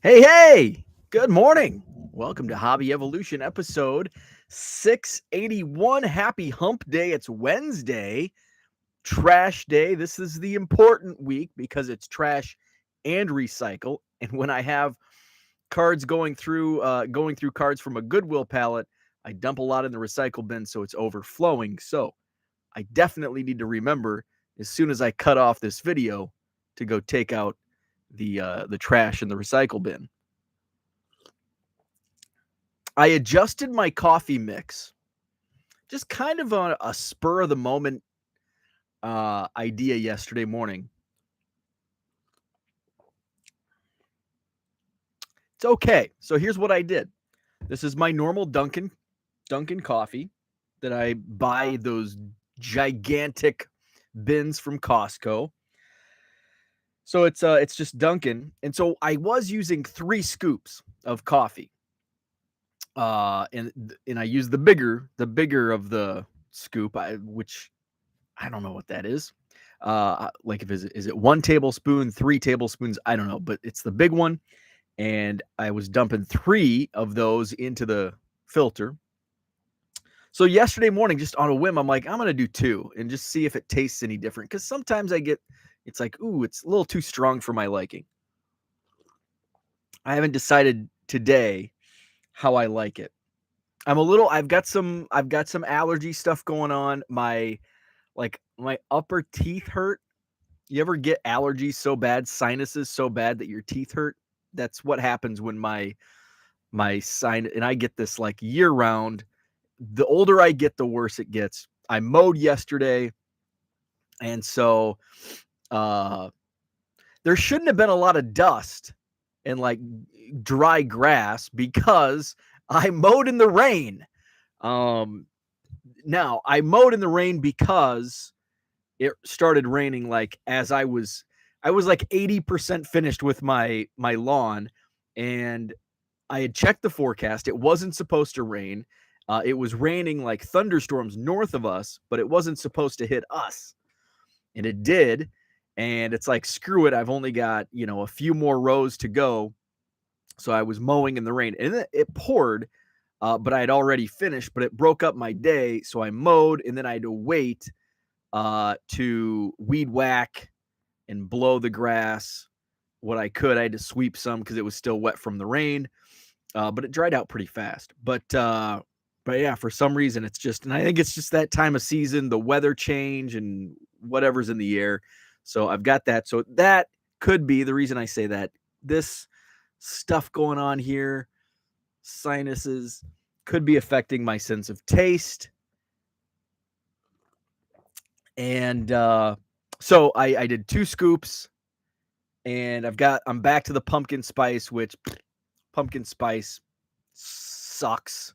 Hey, good morning. Welcome to Hobby Evolution episode 681. Happy Hump Day. It's Wednesday, trash day. This is the important week because it's trash and recycle. And when I have cards going through cards from a Goodwill pallet, I dump a lot in the recycle bin so it's overflowing. So I definitely need to remember as soon as I cut off this video to go take out the trash in the recycle bin. I adjusted my coffee mix, just kind of on a spur of the moment idea yesterday morning. It's okay. So here's what I did. This is my normal Dunkin' coffee that I buy those gigantic bins from Costco. So it's just Dunkin', and so I was using 3 scoops of coffee. And I use the bigger of the scoop, which I don't know what that is. Like if is it 1 tablespoon, 3 tablespoons? I don't know, but it's the big one. And I was dumping 3 of those into the filter. So yesterday morning, just on a whim, I'm like, I'm gonna do 2 and just see if it tastes any different. Because sometimes it's like, ooh, it's a little too strong for my liking. I haven't decided today how I like it. I've got some allergy stuff going on. My upper teeth hurt. You ever get allergies so bad, sinuses so bad that your teeth hurt? That's what happens when my sinus, and I get this like year round. The older I get, the worse it gets. I mowed yesterday, and so uh there shouldn't have been a lot of dust and like dry grass because I mowed in the rain. Um Now I mowed in the rain because it started raining like as I was like 80% finished with my lawn, and I had checked the forecast. It wasn't supposed to rain. It was raining like thunderstorms north of us, but it wasn't supposed to hit us. And it did. And it's like, screw it. I've only got, a few more rows to go. So I was mowing in the rain, and it poured, but I had already finished, but it broke up my day. So I mowed, and then I had to wait to weed whack and blow the grass what I could. I had to sweep some because it was still wet from the rain, but it dried out pretty fast. But yeah, for some reason it's just, and I think it's just that time of season, the weather change and whatever's in the air. So I've got that. So that could be the reason I say that. This stuff going on here, sinuses, could be affecting my sense of taste. And so I did 2 scoops, and I'm back to the pumpkin spice, which pumpkin spice sucks.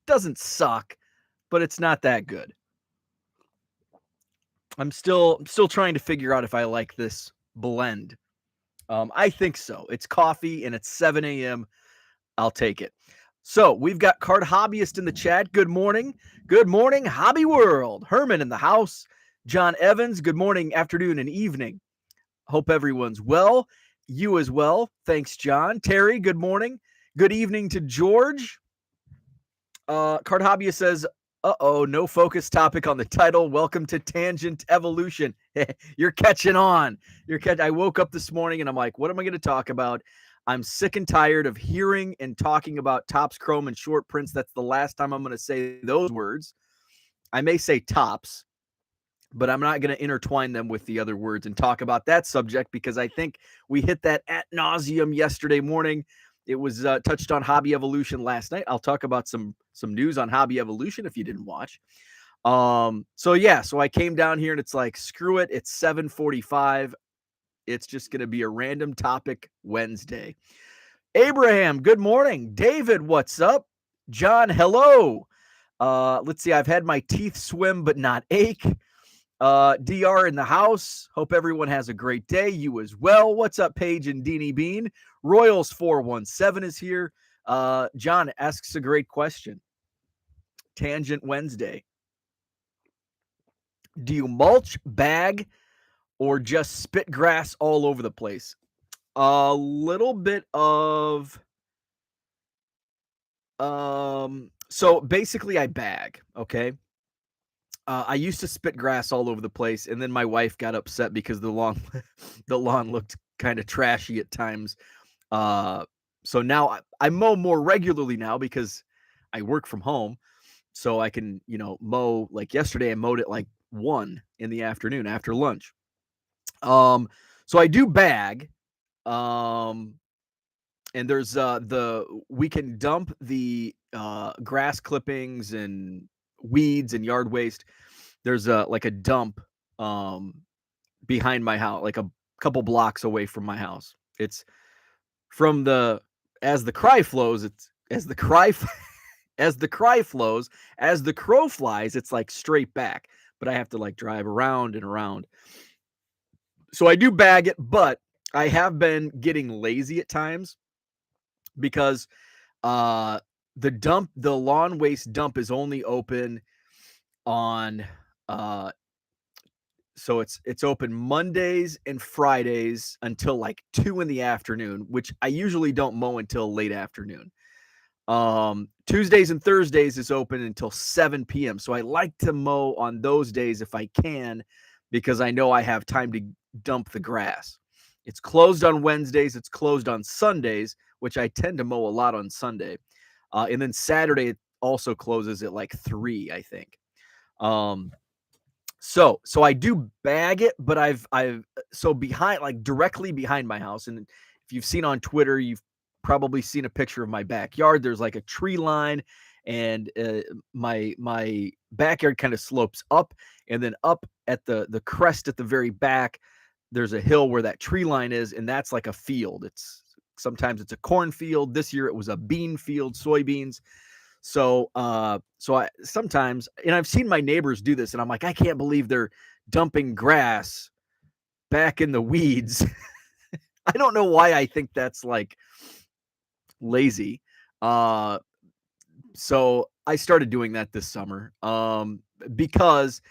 Doesn't suck, but it's not that good. I'm still trying to figure out if I like this blend. I think so. It's coffee and it's 7 a.m. I'll take it. So we've got Card Hobbyist in the chat. Good morning. Good morning, Hobby World. Herman in the house. John Evans, good morning, afternoon, and evening. Hope everyone's well. You as well. Thanks, John. Terry, good morning. Good evening to George. Card Hobbyist says, no focus topic on the title. Welcome to Tangent Evolution. You're catching on. I woke up this morning and I'm like, what am I going to talk about? I'm sick and tired of hearing and talking about Topps Chrome and short prints. That's the last time I'm going to say those words. I may say Topps, but I'm not going to intertwine them with the other words and talk about that subject because I think we hit that ad nauseum yesterday morning. It was touched on Hobby Evolution last night. I'll talk about some news on Hobby Evolution if you didn't watch. So I came down here and it's like, screw it. It's 7:45. It's just going to be a random topic Wednesday. Abraham, good morning. David, what's up? John, hello. Let's see. I've had my teeth swim but not ache. DR in the house. Hope everyone has a great day. You as well. What's up, Paige and Deanie Bean? Royals 417 is here. John asks a great question. Tangent Wednesday. Do you mulch, bag, or just spit grass all over the place? A little bit of so basically I bag, okay? I used to spit grass all over the place, and then my wife got upset because the lawn the lawn looked kind of trashy at times. Uh, so now I mow more regularly now because I work from home, so I can, mow. Like yesterday, I mowed at like 1 in the afternoon after lunch. Um, so I do bag. Um, and there's the we can dump the grass clippings and weeds and yard waste. There's like a dump um behind my house, like a couple blocks away from my house. It's from the as the cry flows, it's as the cry as the cry flows, as the crow flies, it's like straight back. But I have to like drive around and around. So I do bag it, but I have been getting lazy at times because uh the lawn waste dump is only open on uh so it's open Mondays and Fridays until like 2 in the afternoon, which I usually don't mow until late afternoon. Tuesdays and Thursdays is open until 7 p.m. So I like to mow on those days if I can, because I know I have time to dump the grass. It's closed on Wednesdays, it's closed on Sundays, which I tend to mow a lot on Sunday. And then Saturday it also closes at like 3, I think. Um, so I do bag it, but I've so behind, like directly behind my house, and if you've seen on Twitter, you've probably seen a picture of my backyard. There's like a tree line, and my backyard kind of slopes up, and then up at the crest at the very back, there's a hill where that tree line is, and that's like a field. It's sometimes it's a cornfield. This year it was a bean field, soybeans. So I sometimes, and I've seen my neighbors do this, and I'm like, I can't believe they're dumping grass back in the weeds. I don't know why I think that's like lazy. Uh, so I started doing that this summer. Because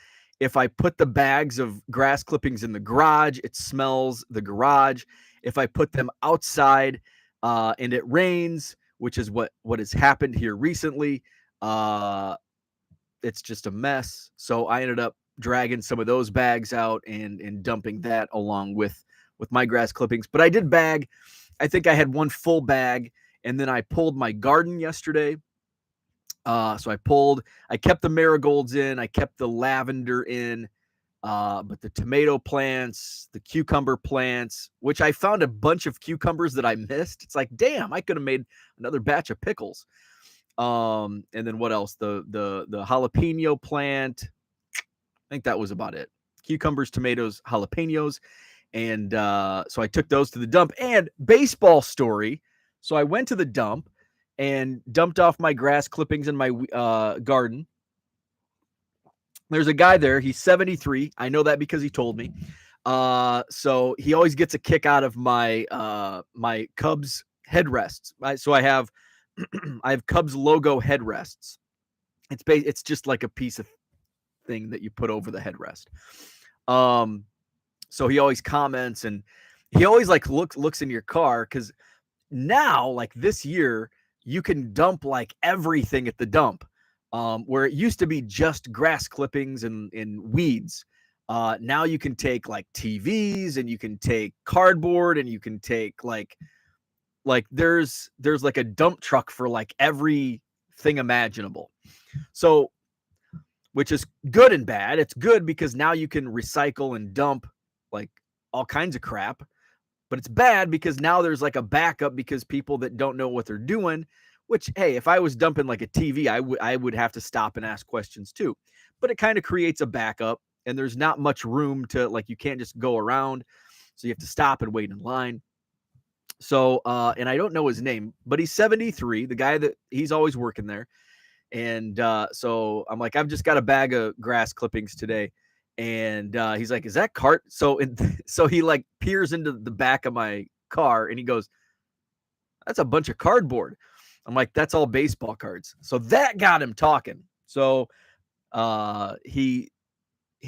if I put the bags of grass clippings in the garage, it smells the garage. If I put them outside, and it rains, which is what has happened here recently, uh, it's just a mess. So I ended up dragging some of those bags out and dumping that along with my grass clippings. But I did bag. I think I had one full bag, and then I pulled my garden yesterday. I kept the marigolds in, I kept the lavender in, but the tomato plants, the cucumber plants, which I found a bunch of cucumbers that I missed. It's like, damn, I could have made another batch of pickles. And then what else? The jalapeno plant. I think that was about it. Cucumbers, tomatoes, jalapenos. And so I took those to the dump. And baseball story. So I went to the dump and dumped off my grass clippings in my garden. There's a guy there. He's 73. I know that because he told me. So he always gets a kick out of my Cubs headrests. So I have I have Cubs logo headrests. It's just like a piece of thing that you put over the headrest. So he always comments, and he always like looks in your car, because now, like this year, you can dump like everything at the dump. Where it used to be just grass clippings and weeds. Now you can take like TVs, and you can take cardboard, and you can take like there's like a dump truck for like everything imaginable. So, which is good and bad. It's good because now you can recycle and dump like all kinds of crap, but it's bad because now there's like a backup, because people that don't know what they're doing, which, hey, if I was dumping like a TV, I would have to stop and ask questions too. But it kind of creates a backup, and there's not much room to, like, you can't just go around. So you have to stop and wait in line. So and I don't know his name, but he's 73, the guy that he's always working there. And so I'm like, I've just got a bag of grass clippings today. And he's like, is that cart? So he like peers into the back of my car, and he goes, that's a bunch of cardboard. I'm like, that's all baseball cards. So that got him talking. So he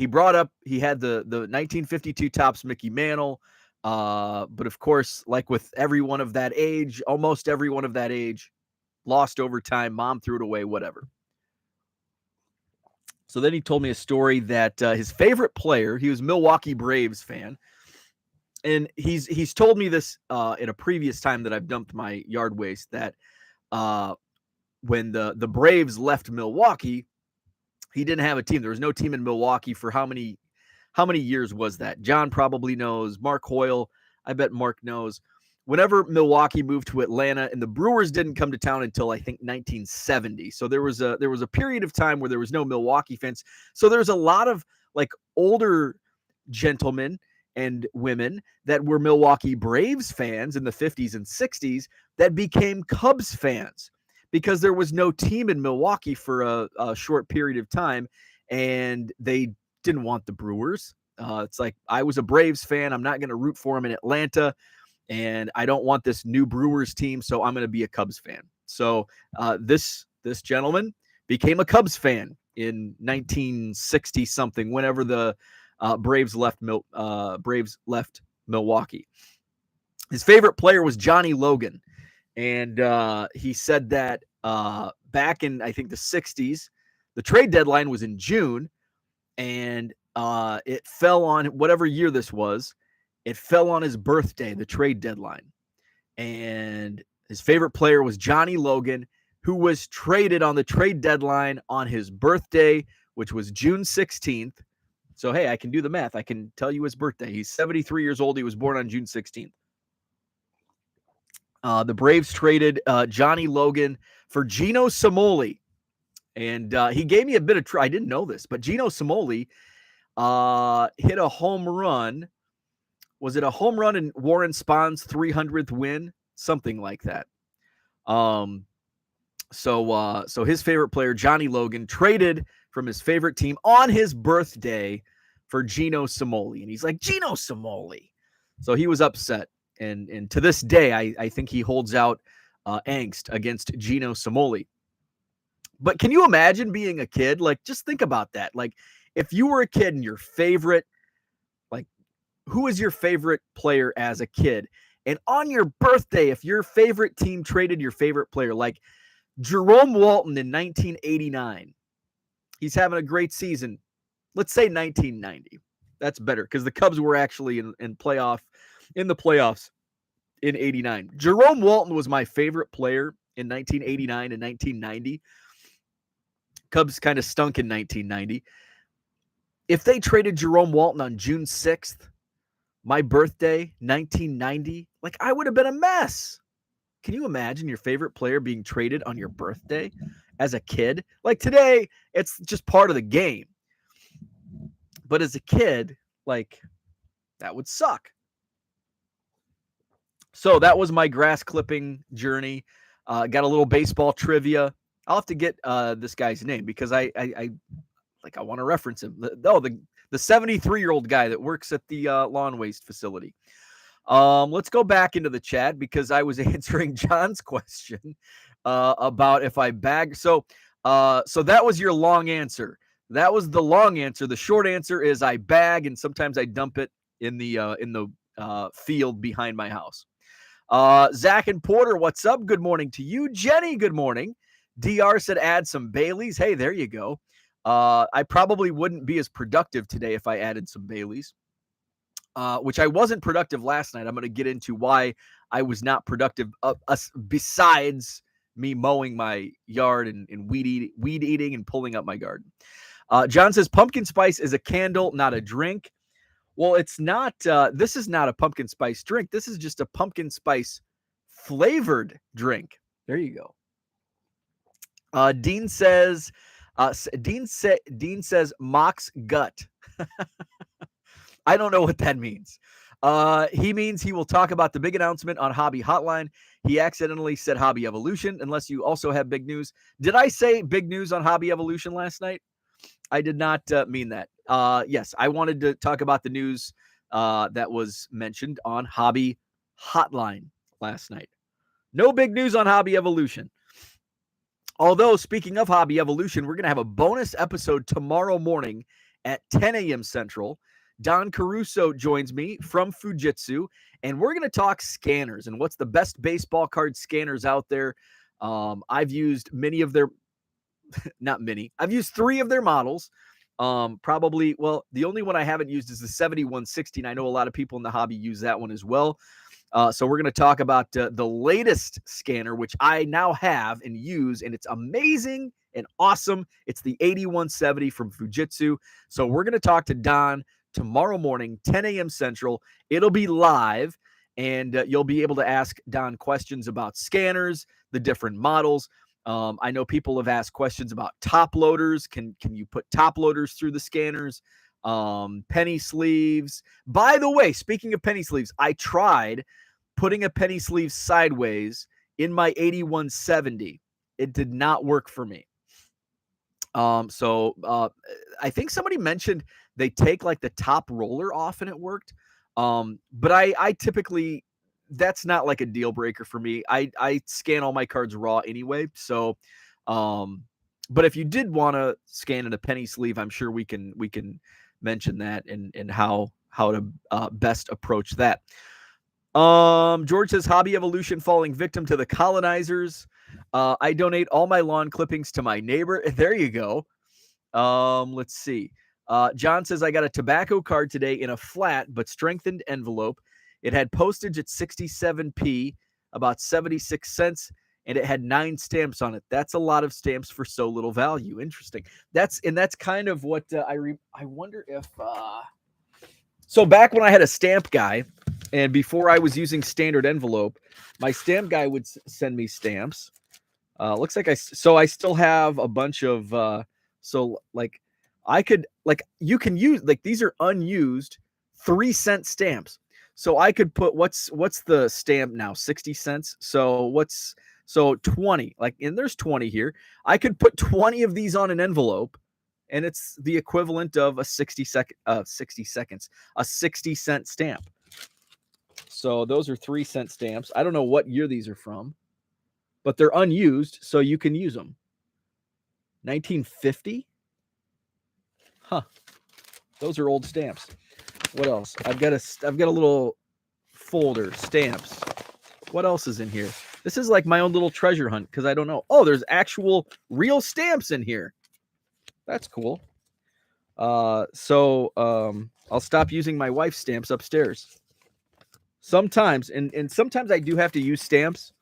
brought up, he had the 1952 Topps Mickey Mantle, But of course, like with everyone of that age, almost everyone of that age, lost over time. Mom threw it away, whatever. So then he told me a story that his favorite player, he was a Milwaukee Braves fan, and he's told me this in a previous time that I've dumped my yard waste, that uh, when the Braves left Milwaukee, he didn't have a team. There was no team in Milwaukee for how many years was that? John probably knows. Mark Hoyle, I bet Mark knows. Whenever Milwaukee moved to Atlanta, and the Brewers didn't come to town until I think 1970. So there was a period of time where there was no Milwaukee fans. So there's a lot of like older gentlemen and women that were Milwaukee Braves fans in the 50s and 60s that became Cubs fans because there was no team in Milwaukee for a short period of time, and they didn't want the Brewers. It's like, I was a Braves fan. I'm not going to root for them in Atlanta, and I don't want this new Brewers team, so I'm going to be a Cubs fan. So this gentleman became a Cubs fan in 1960 something, whenever the Braves left Milwaukee. His favorite player was Johnny Logan, and he said that back in, I think, the 60s, the trade deadline was in June, and it fell on whatever year this was. It fell on his birthday, the trade deadline. And his favorite player was Johnny Logan, who was traded on the trade deadline on his birthday, which was June 16th. So, hey, I can do the math. I can tell you his birthday. He's 73 years old. He was born on June 16th. The Braves traded Johnny Logan for Gino Cimoli. And he gave me a bit of I didn't know this, but Gino Cimoli hit a home run. Was it a home run in Warren Spahn's 300th win? Something like that. So his favorite player, Johnny Logan, traded from his favorite team on his birthday for Gino Cimoli. And he's like, Gino Cimoli. So he was upset. And to this day, I think he holds out angst against Gino Cimoli. But can you imagine being a kid? Like, just think about that. Like, if you were a kid and your favorite, like, who is your favorite player as a kid? And on your birthday, if your favorite team traded your favorite player, like Jerome Walton in 1989, he's having a great season. Let's say 1990. That's better because the Cubs were actually in the playoffs in 89. Jerome Walton was my favorite player in 1989 and 1990. Cubs kind of stunk in 1990. If they traded Jerome Walton on June 6th, my birthday, 1990, like, I would have been a mess. Can you imagine your favorite player being traded on your birthday as a kid? Like, today, it's just part of the game. But as a kid, like, that would suck. So that was my grass clipping journey. Got a little baseball trivia. I'll have to get this guy's name because I want to reference him. The 73-year-old guy that works at the lawn waste facility. Let's go back into the chat because I was answering John's question about if I bag. So that was your long answer. That was the long answer. The short answer is I bag, and sometimes I dump it in the field behind my house. Zach and Porter, what's up? Good morning to you. Jenny, good morning. DR said add some Baileys. Hey, there you go. I probably wouldn't be as productive today if I added some Baileys, which I wasn't productive last night. I'm going to get into why I was not productive besides me mowing my yard and weed eating and pulling up my garden. John says pumpkin spice is a candle, not a drink. Well, it's not. This is not a pumpkin spice drink. This is just a pumpkin spice flavored drink. There you go. Dean says Mock's gut. I don't know what that means. He means he will talk about the big announcement on Hobby Hotline. He accidentally said Hobby Evolution, unless you also have big news. Did I say big news on Hobby Evolution last night? I did not mean that. Yes, I wanted to talk about the news that was mentioned on Hobby Hotline last night. No big news on Hobby Evolution. Although, speaking of Hobby Evolution, we're going to have a bonus episode tomorrow morning at 10 a.m. Central. Don Caruso joins me from Fujitsu, and we're going to talk scanners and what's the best baseball card scanners out there. I've used many of their, not many, I've used 3 of their models. Probably, well, the only one I haven't used is the 7160. And I know a lot of people in the hobby use that one as well. So we're going to talk about the latest scanner, which I now have and use, and it's amazing and awesome. It's the 8170 from Fujitsu. So we're going to talk to Don tomorrow morning, 10 a.m. Central. It'll be live, and you'll be able to ask Don questions about scanners, the different models. I know people have asked questions about top loaders. Can you put top loaders through the scanners? Penny sleeves. By the way, speaking of penny sleeves, I tried putting a penny sleeve sideways in my 8170. It did not work for me. So I think somebody mentioned they take like the top roller off and it worked. But I typically, that's not like a deal breaker for me. I scan all my cards raw anyway. So, but if you did want to scan in a penny sleeve, I'm sure we can mention that and how to best approach that. George says hobby evolution falling victim to the colonizers. I donate all my lawn clippings to my neighbor. There you go. Let's see. John says I got a tobacco card today in a flat but strengthened envelope. It had postage at 67p, about 76 cents, and it had 9 stamps on it. That's a lot of stamps for so little value. Interesting. That's kind of what I wonder if so back when I had a stamp guy, and before I was using standard envelope, my stamp guy would send me stamps. Looks like I still have a bunch of so like I could like you can use like these are unused 3-cent stamps. So I could put what's the stamp now? 60 cents. So 20. Like, and there's 20 here. I could put 20 of these on an envelope, and it's the equivalent of a 60-cent stamp. So those are 3-cent stamps. I don't know what year these are from, but they're unused, so you can use them. 1950? Huh. Those are old stamps. What else? I've got a little folder, stamps. What else is in here? This is like my own little treasure hunt because I don't know. Oh, there's actual real stamps in here. That's cool. So I'll stop using my wife's stamps upstairs. Sometimes, and sometimes I do have to use stamps.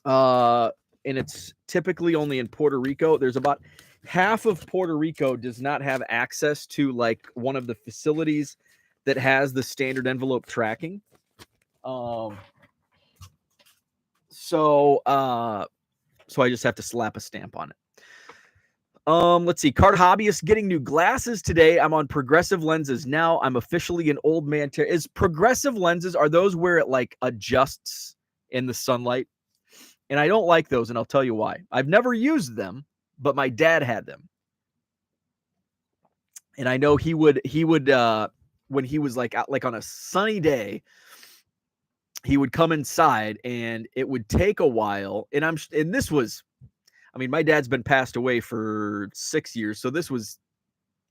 And it's typically only in Puerto Rico. There's about half of Puerto Rico does not have access to like one of the facilities that has the standard envelope tracking. So I just have to slap a stamp on it. Let's see. Card hobbyist getting new glasses today. I'm on progressive lenses now. I'm officially an old man. Is progressive lenses, are those where it like adjusts in the sunlight? And I don't like those, and I'll tell you why. I've never used them, but my dad had them. And I know he would when he was like out, like on a sunny day, he would come inside and it would take a while. And this was, I mean, my dad's been passed away for 6 years. So this was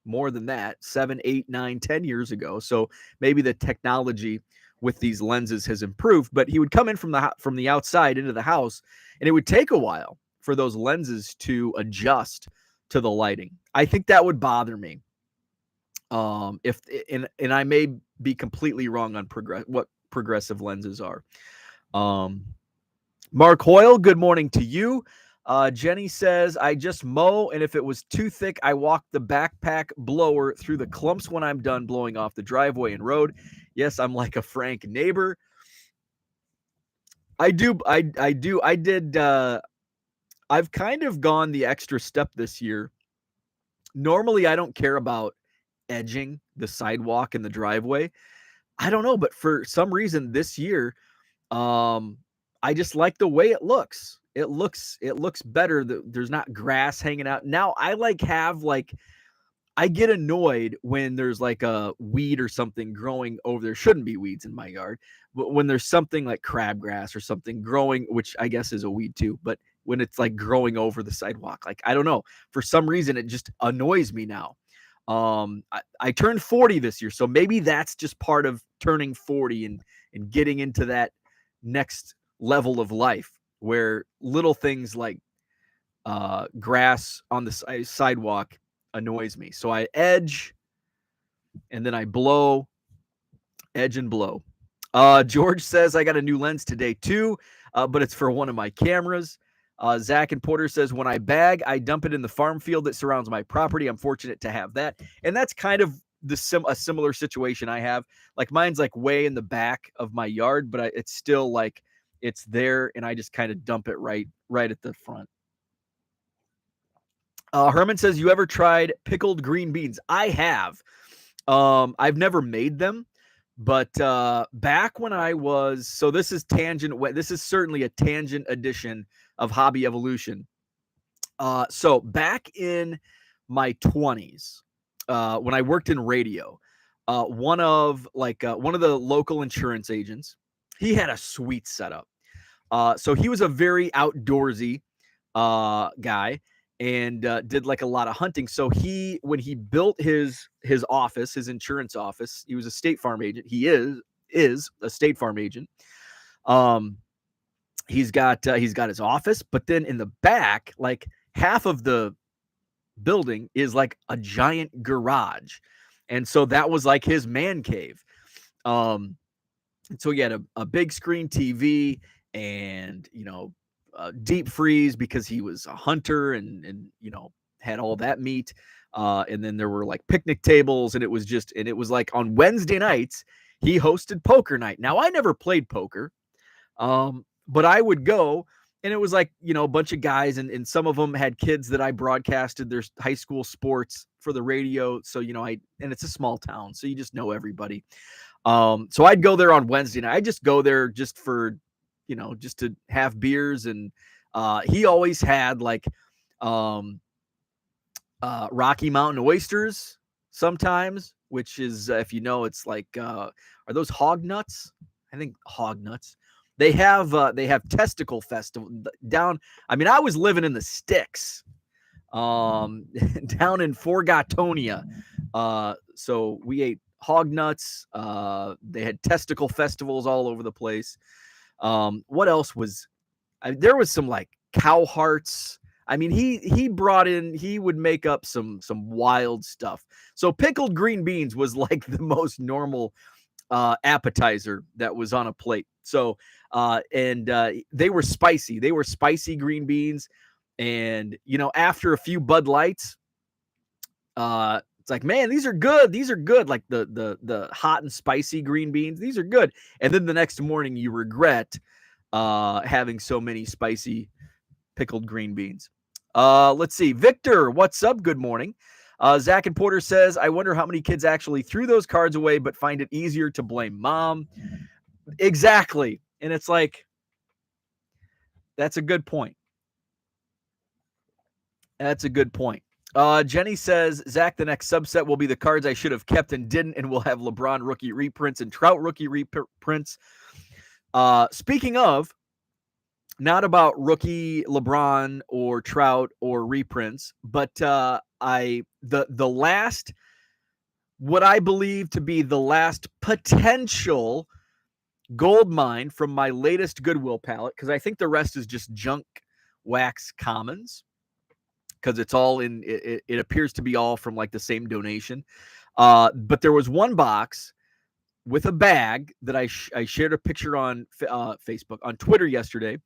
more than that, 7, 8, 9, 10 years ago. So maybe the technology with these lenses has improved, but he would come in from the outside into the house, and it would take a while for those lenses to adjust to the lighting. I think that would bother me. If and I may be completely wrong on what progressive lenses are. Mark Hoyle, good morning to you. Jenny says, I just mow, and if it was too thick, I walk the backpack blower through the clumps when I'm done blowing off the driveway and road. Yes, I'm like a frank neighbor. I did. I've kind of gone the extra step this year. Normally, I don't care about edging the sidewalk and the driveway. I don't know, but for some reason this year, I just like the way it looks. It looks better. There's not grass hanging out. Now I I get annoyed when there's like a weed or something growing over there. Shouldn't be weeds in my yard, but when there's something like crabgrass or something growing, which I guess is a weed too, but when it's like growing over the sidewalk, like, I don't know, for some reason, it just annoys me now. I turned 40 this year, so maybe that's just part of turning 40 and getting into that next level of life where little things like grass on the sidewalk annoys me. So I edge and then I blow, edge and blow. George says I got a new lens today too, but it's for one of my cameras. Zach and Porter says when I bag, I dump it in the farm field that surrounds my property. I'm fortunate to have that, and that's kind of a similar situation I have. Like mine's like way in the back of my yard, but it's still like it's there, and I just kind of dump it right at the front. Herman says, you ever tried pickled green beans? I have. I've never made them, but back when I was, so this is certainly a tangent edition of Hobby Evolution. So back in my 20s, when I worked in radio, one of the local insurance agents, he had a sweet setup. So he was a very outdoorsy guy and did like a lot of hunting. So when he built his office, his insurance office, he was a State Farm agent. He is a State Farm agent. He's got his office, but then in the back, like half of the building is like a giant garage, and so that was like his man cave. And so he had a big screen TV and deep freeze because he was a hunter and had all that meat. And then there were like picnic tables, and it was like on Wednesday nights he hosted poker night. Now I never played poker, but I would go, and it was like a bunch of guys, and some of them had kids that I broadcasted their high school sports for the radio. So and it's a small town, so you just know everybody. So I'd go there on Wednesday night. I just go there just for, just to have beers. And he always had like Rocky Mountain oysters sometimes, which is, if it's like, are those hog nuts? I think hog nuts. They have Testicle Festival down. I mean, I was living in the sticks, down in Forgatonia. So we ate hog nuts. They had testicle festivals all over the place. What else was there was some like cow hearts. I mean, he would make up some wild stuff. So pickled green beans was like the most normal appetizer that was on a plate. So they were spicy. They were spicy green beans. And after a few Bud Lights, it's like, man, these are good. These are good. Like the hot and spicy green beans. These are good. And then the next morning you regret having so many spicy pickled green beans. Let's see. Victor, what's up? Good morning. Zach and Porter says, I wonder how many kids actually threw those cards away but find it easier to blame mom. Exactly. And it's like, that's a good point. That's a good point. Jenny says, Zach, the next subset will be the cards I should have kept and didn't, and we'll have LeBron rookie reprints and Trout rookie reprints. Speaking of, not about rookie LeBron or Trout or reprints, but the last, what I believe to be the last potential gold mine from my latest Goodwill palette, because I think the rest is just junk wax commons, because it's all in it appears to be all from like the same donation. But there was one box with a bag that I shared a picture on Facebook, on Twitter yesterday.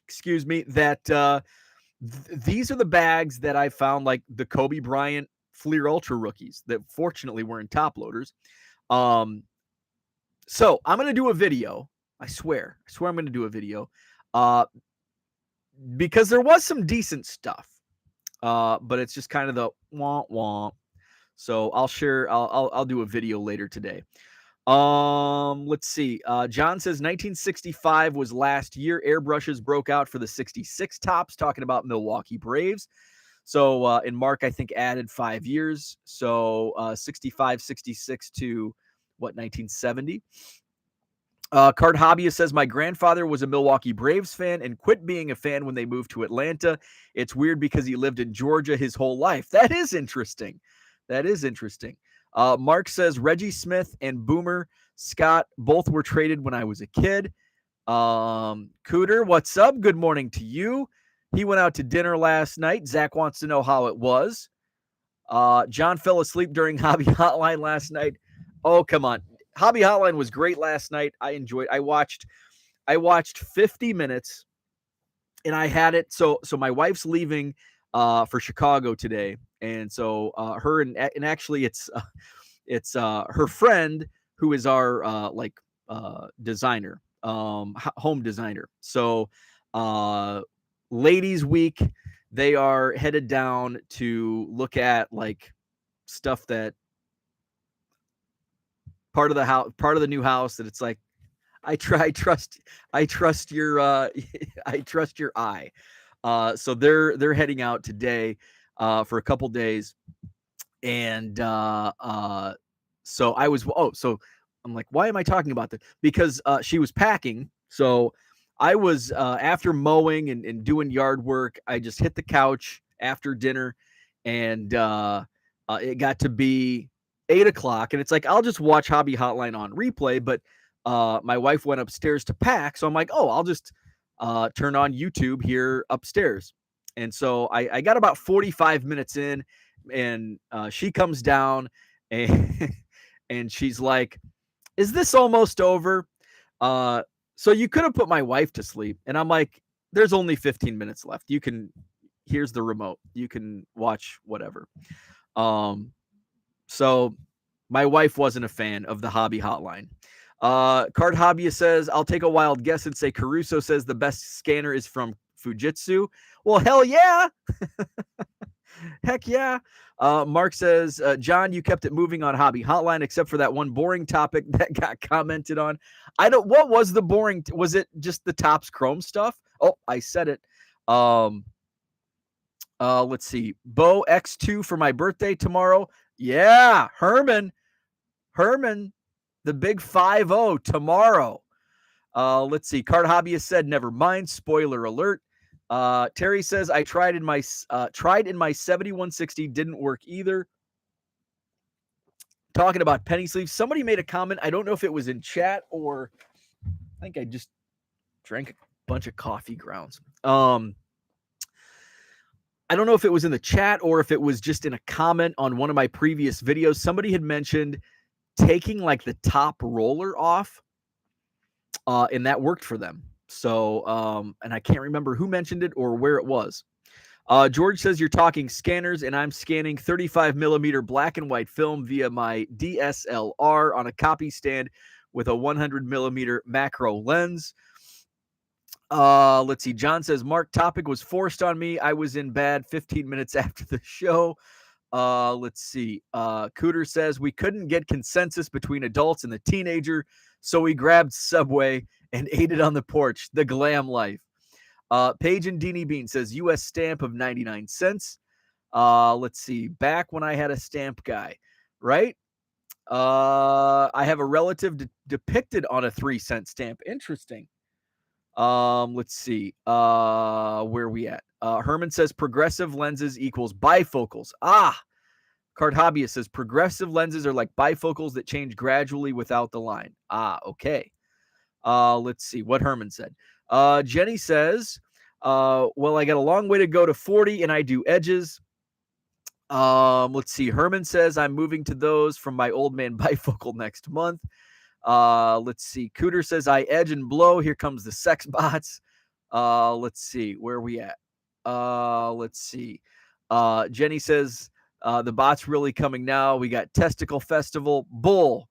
Excuse me. That these are the bags that I found, like the Kobe Bryant Fleer Ultra rookies that fortunately were in top loaders. So I'm going to do a video. I swear I'm going to do a video because there was some decent stuff. But it's just kind of the womp womp. So I'll do a video later today. Let's see. John says 1965 was last year. Airbrushes broke out for the 66 tops, talking about Milwaukee Braves. So, and Mark, I think, added 5 years. So, 65, 66 to 1970. Card Hobbyist says, my grandfather was a Milwaukee Braves fan and quit being a fan when they moved to Atlanta. It's weird because he lived in Georgia his whole life. That is interesting. That is interesting. Mark says Reggie Smith and Boomer Scott both were traded when I was a kid. Cooter, what's up? Good morning to you. He went out to dinner last night. Zach wants to know how it was. John fell asleep during Hobby Hotline last night. Oh, come on. Hobby Hotline was great last night. I enjoyed. I watched 50 minutes and I had it. So my wife's leaving for Chicago today. And so her and actually it's her friend who is our designer, home designer. So ladies week, they are headed down to look at like stuff that part of the house, part of the new house that it's like, I trust your I trust your eye. So they're heading out today for a couple days, and so I was so I'm like, why am I talking about this? Because she was packing. So I was after mowing and doing yard work, I just hit the couch after dinner, and it got to be 8 o'clock, and it's like I'll just watch Hobby Hotline on replay, but my wife went upstairs to pack, so I'm like, oh, I'll just turn on YouTube here upstairs. And so I got about 45 minutes in, and she comes down, and and she's like, "Is this almost over?" So you could have put my wife to sleep, and I'm like, "There's only 15 minutes left. You can. Here's the remote. You can watch whatever." So my wife wasn't a fan of the Hobby Hotline. Card Hobbyist says, I'll take a wild guess and say Caruso says the best scanner is from Fujitsu. Well, hell yeah. Heck yeah. Mark says, John, you kept it moving on Hobby Hotline, except for that one boring topic that got commented on. What was the boring? Was it just the Topps Chrome stuff? Oh, I said it. Let's see. Bo X2 for my birthday tomorrow. Yeah. Herman, the big 5-0 tomorrow. Let's see. Card Hobbyist said, never mind. Spoiler alert. Terry says, I tried in my 7160, didn't work either. Talking about penny sleeves, somebody made a comment. I don't know if it was in chat or I think I just drank a bunch of coffee grounds. I don't know if it was in the chat or if it was just in a comment on one of my previous videos. Somebody had mentioned taking like the top roller off, and that worked for them. So, and I can't remember who mentioned it or where it was. George says you're talking scanners, and I'm scanning 35 millimeter black and white film via my DSLR on a copy stand with a 100 millimeter macro lens. Let's see. John says Mark topic was forced on me. I was in bed 15 minutes after the show. Let's see. Cooter says we couldn't get consensus between adults and the teenager, so we grabbed Subway and ate it on the porch. The glam life. Paige and Deanie Bean says U.S. stamp of 99 cents. Let's see. Back when I had a stamp guy, right? I have a relative depicted on a 3-cent stamp. Interesting. Let's see. Where are we at? Herman says progressive lenses equals bifocals. Card Hobbyist says progressive lenses are like bifocals that change gradually without the line. Okay. Let's see what Herman said. Jenny says, well, I got a long way to go to 40 and I do edges. Let's see. Herman says I'm moving to those from my old man bifocal next month. Let's see. Cooter says I edge and blow. Here comes the sex bots. Let's see. Where are we at? Let's see. Jenny says the bots really coming now. We got Testicle Festival. Bull.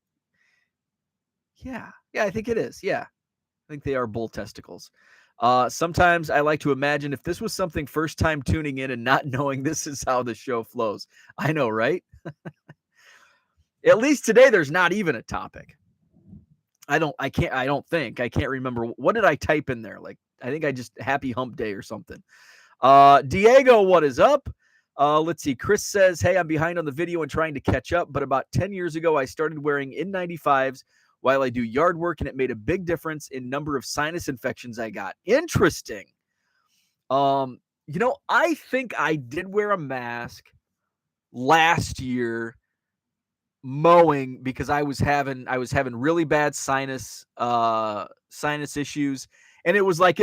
Yeah, I think it is. Yeah. I think they are bull testicles. Sometimes I like to imagine if this was something first time tuning in and not knowing this is how the show flows. I know, right? At least today there's not even a topic. I can't remember. What did I type in there? Like, I think I just happy hump day or something. Diego, what is up? Let's see. Chris says, hey, I'm behind on the video and trying to catch up, but about 10 years ago, I started wearing N95s while I do yard work, and it made a big difference in number of sinus infections I got. Interesting. I think I did wear a mask last year mowing because I was having really bad sinus issues, and it was like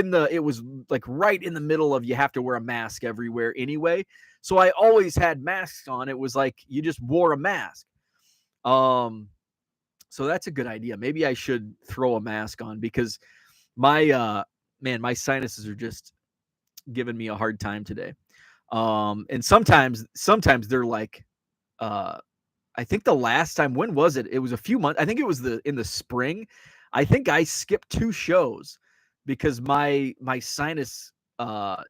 right in the middle of you have to wear a mask everywhere anyway. So I always had masks on. It was like you just wore a mask. Um so that's a good idea. Maybe I should throw a mask on because my man, my sinuses are just giving me a hard time today. And sometimes they're like uh I think the last time, when was it? It was a few months. I think it was in the spring. I think I skipped 2 shows because my sinus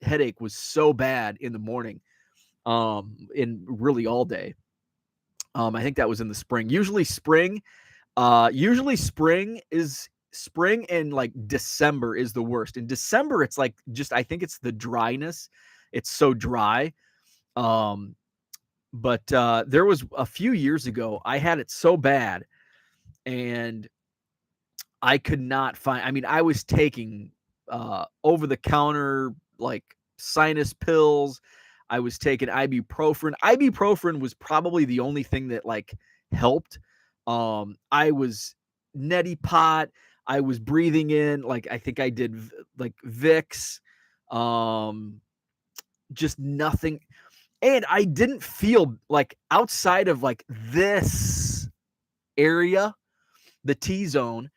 headache was so bad in the morning, in really all day. I think that was in the spring. Usually spring and like December is the worst. In December, it's like just I think it's the dryness. It's so dry. Um, but there was a few years ago, I had it so bad, and I could not find. I mean, I was taking over the counter like sinus pills. I was taking ibuprofen. Ibuprofen was probably the only thing that like helped. I was neti pot. I was breathing in like I think I did like Vicks. Um, just nothing. And I didn't feel like outside of like this area, the T zone,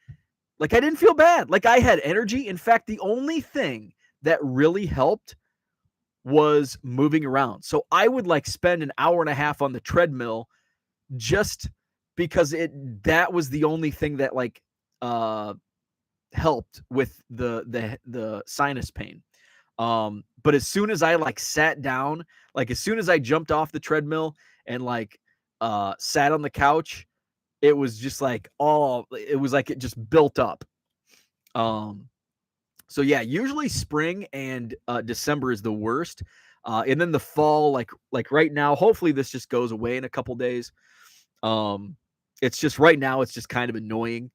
like I didn't feel bad. Like I had energy. In fact, the only thing that really helped was moving around. So I would like spend an hour and a half on the treadmill just because that was the only thing that like uh helped with the sinus pain. But as soon as I like sat down, like as soon as I jumped off the treadmill and like sat on the couch, it was just like it was like it just built up. Um so yeah, usually spring and December is the worst. And then the fall, like right now, hopefully this just goes away in a couple days. Um it's just right now it's just kind of annoying.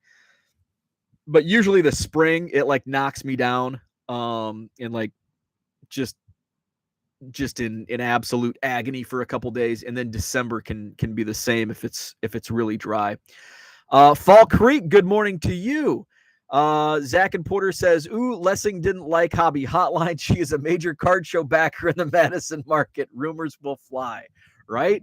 But usually the spring it like knocks me down and like just in absolute agony for a couple days, and then December can be the same if it's really dry. Fall Creek, good morning to you. Zach and Porter says, ooh, Lessing didn't like Hobby Hotline. She is a major card show backer in the Madison market. Rumors will fly, right?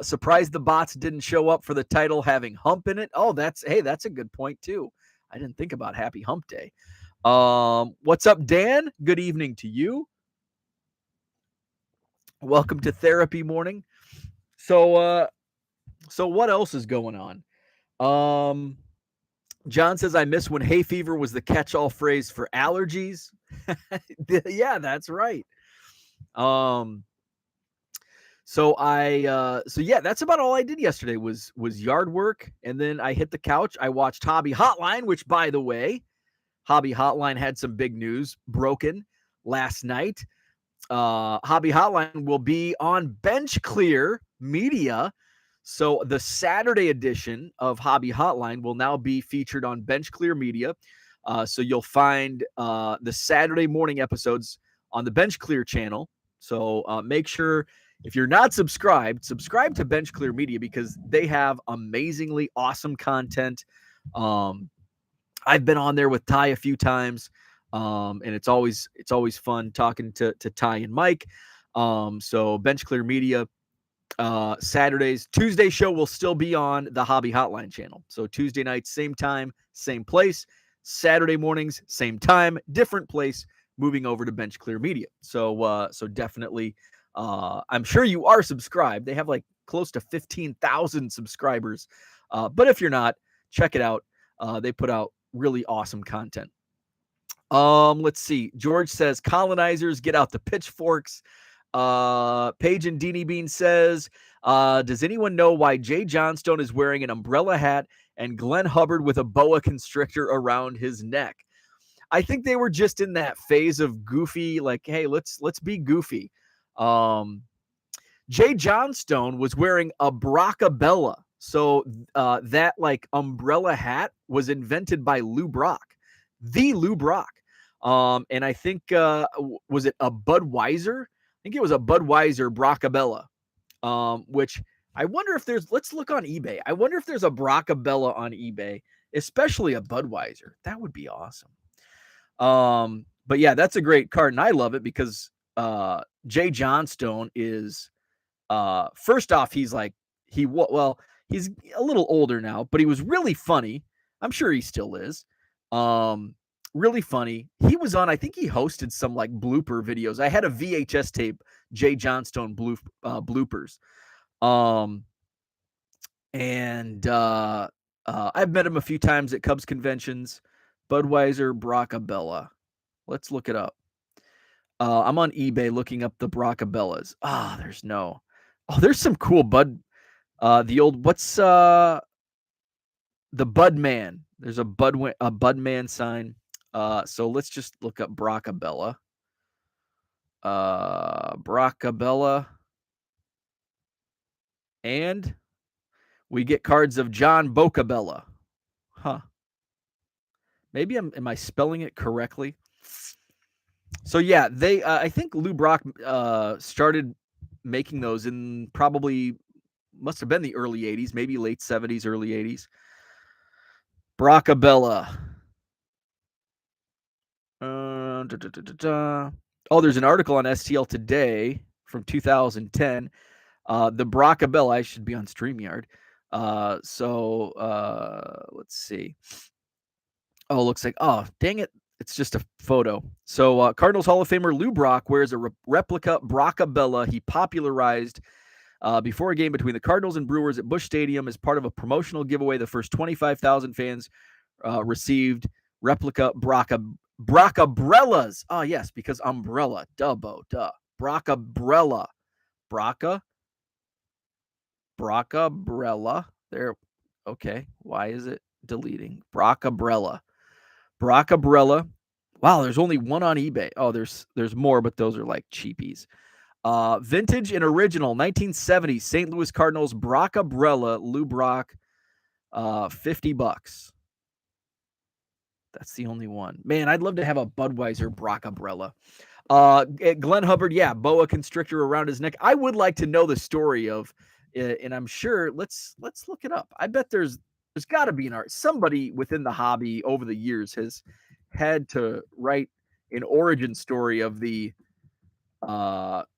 Surprised the bots didn't show up for the title having Hump in it. Oh, that's a good point too. I didn't think about Happy Hump Day. What's up, Dan? Good evening to you. Welcome to therapy morning. So what else is going on? John says, I miss when hay fever was the catch-all phrase for allergies. Yeah, that's right. So yeah, that's about all I did yesterday was yard work, and then I hit the couch. I watched Hobby Hotline, which, by the way, Hobby Hotline had some big news broken last night. Hobby Hotline will be on Bench Clear Media. So the Saturday edition of Hobby Hotline will now be featured on Bench Clear Media. So you'll find the Saturday morning episodes on the Bench Clear channel. So make sure, if you're not subscribed, subscribe to Bench Clear Media because they have amazingly awesome content. I've been on there with Ty a few times. And it's always fun talking to Ty and Mike. So Bench Clear Media, Saturdays. Tuesday show will still be on the Hobby Hotline channel. So Tuesday nights, same time, same place. Saturday mornings, same time, different place, moving over to Bench Clear Media. So definitely, I'm sure you are subscribed. They have like close to 15,000 subscribers. But if you're not, check it out. They put out really awesome content. Let's see. George says, colonizers, get out the pitchforks. Paige and Deanie Bean says, does anyone know why Jay Johnstone is wearing an umbrella hat and Glenn Hubbard with a boa constrictor around his neck? I think they were just in that phase of goofy, like, hey, let's be goofy. Jay Johnstone was wearing a Brockabella. So that like umbrella hat was invented by Lou Brock, the Lou Brock. And I think, was it a Budweiser think it was a Budweiser Bracabella, which I wonder if there's, let's look on eBay. I wonder if there's a Bracabella on eBay, especially a Budweiser. That would be awesome. But yeah, that's a great card, and I love it because Jay Johnstone is first off, he's like he's a little older now, but he was really funny. I'm sure he still is. Really funny. He was on, I think he hosted some like blooper videos. I had a VHS tape, Jay Johnstone bloopers. And I've met him a few times at Cubs conventions. Budweiser Bracabella. Let's look it up. I'm on eBay looking up the Bracabellas. There's some cool the old, what's the Budman. There's a Budman sign. So let's just look up Bracabella. Bracabella. And we get cards of John Bocabella. Huh. Maybe am I spelling it correctly? So yeah, they I think Lou Brock started making those in probably must have been the early 80s, maybe late 70s, early 80s. Bracabella. Oh, there's an article on STL Today from 2010. The Bracabella, I should be on StreamYard. Let's see. Oh, looks like, oh, dang it. It's just a photo. So Cardinals Hall of Famer Lou Brock wears a replica Bracabella he popularized before a game between the Cardinals and Brewers at Busch Stadium as part of a promotional giveaway. The first 25,000 fans received replica Bracabrellas. Oh, yes, because umbrella. Duh. Bracabrella. Bracabrella. There. Okay. Why is it deleting? Bracabrella. Wow, there's only one on eBay. Oh, there's more, but those are like cheapies. Vintage and original 1970 St. Louis Cardinals Braccabrella Lou Brock, $50. That's the only one. Man, I'd love to have a Budweiser Braccabrella. Glenn Hubbard, yeah, boa constrictor around his neck. I would like to know the story of, and I'm sure let's look it up. I bet there's got to be an art. Somebody within the hobby over the years has had to write an origin story of the.